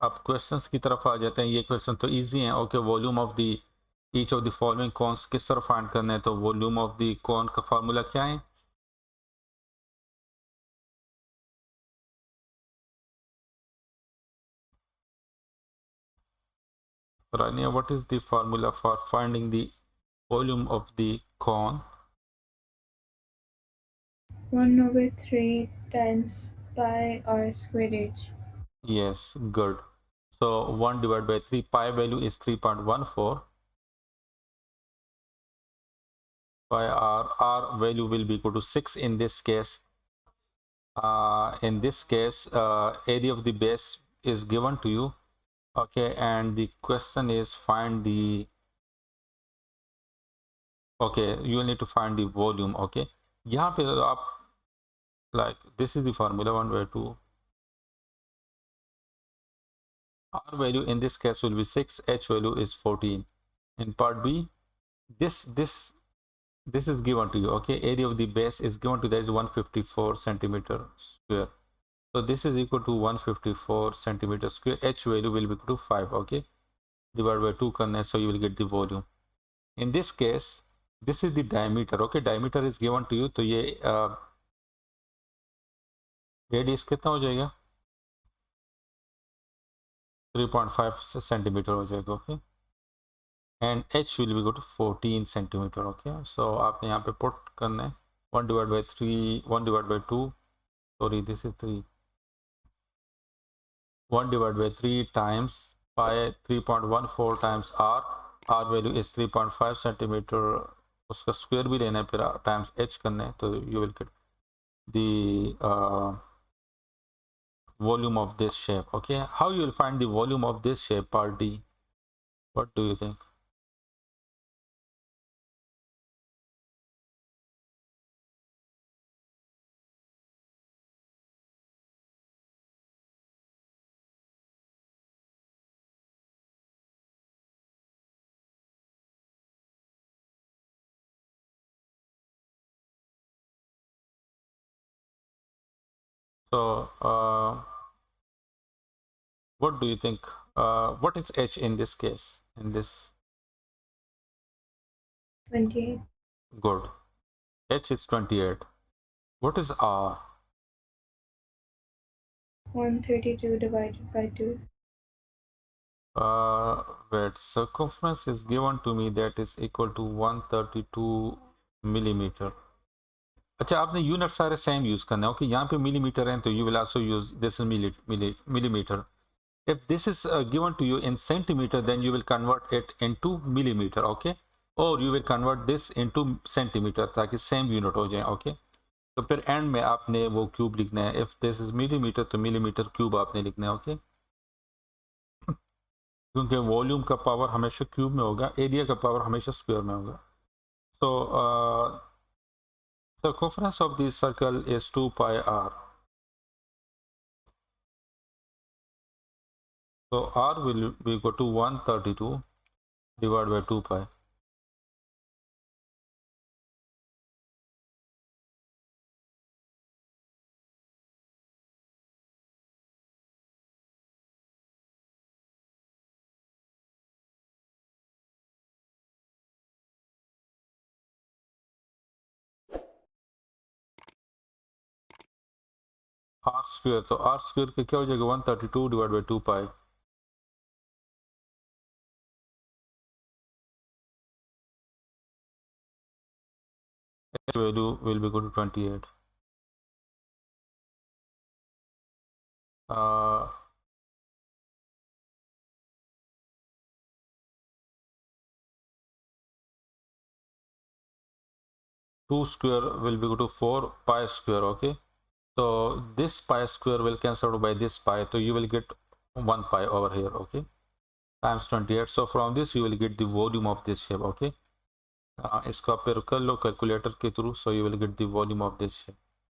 अब क्वेश्चंस की तरफ आ जाते हैं। ये क्वेश्चन तो इजी हैं। Okay, volume of the each of the following cons किस तरह फाइंड करना है, तो वॉल्यूम ऑफ द कॉन का फार्मूला क्या है? Rania, what is the formula for finding the volume of the cone? 1/3 times pi r squared h. Yes, good. So 1 divided by 3, pi value is 3.14. Pi r value will be equal to 6 in this case. Area of the base is given to you. Okay, and the question is find the, okay, you will need to find the volume. Okay, यहाँ पे आप, like, this is the formula 1 by 2. R value in this case will be 6, H value is 14. In part B, this is given to you. Okay, area of the base is given to, that is 154 centimeter square. So this is equal to 154 centimeter square. H value will be equal to 5. Okay, divided by 2 करना है, so you will get the volume. In this case, this is the diameter. Okay, diameter is given to you, तो ये radius कितना हो जाएगा? 3.5 centimetre हो जाएगा. Okay, and h will be equal to 14 centimetre. Okay, so आपने यहाँ पे पुट करना है 1 divided by 3, 1 divided by 2, sorry, this is 3, 1 divided by 3 times pi 3.14 times r value is 3.5 centimetre. उसका स्क्वायर भी लेना है, फिर टाइम्स h करना है, तो you will get the volume of this shape. Okay, how you will find the volume of this shape, part D? What do you think? So what do you think? What is h in this case? In this, 28. good. H is 28. What is r? 132 divided by 2. Wait, circumference is given to me, that is equal to 132 millimeter. अच्छा, आपने unit सारे same use करना है. Okay, यहाँ पे millimetre है, तो you will also use this millimeter. If this is given to you in centimeter, then you will convert it into millimeter. Okay, or you will convert this into centimeter, ताकि same unit हो जाए. Okay, तो फिर and में आपने वो cube लिखना है. इफ दिस इज मिलीमीटर, तो मिलीमीटर क्यूब आपने लिखना है. ओके, क्योंकि वॉल्यूम का पावर हमेशा क्यूब में होगा, एरिया का पावर हमेशा स्क्वायर में होगा. सो circumference of the circle is 2 pi r. So r will be equal to 132 divided by 2 pi. r square, तो r स्क्वायर का क्या हो जाएगा? 132 divide by 2 pi. h value will be equal to 28. 2 square will be equal to 4 pi square. Okay, so this pi square will cancel out by this pi, so you will get 1 pi over here. Okay, times 28. So from this you will get the volume of this shape. Okay, इसको आप कर लो calculator के through, so you will get the volume of this shape.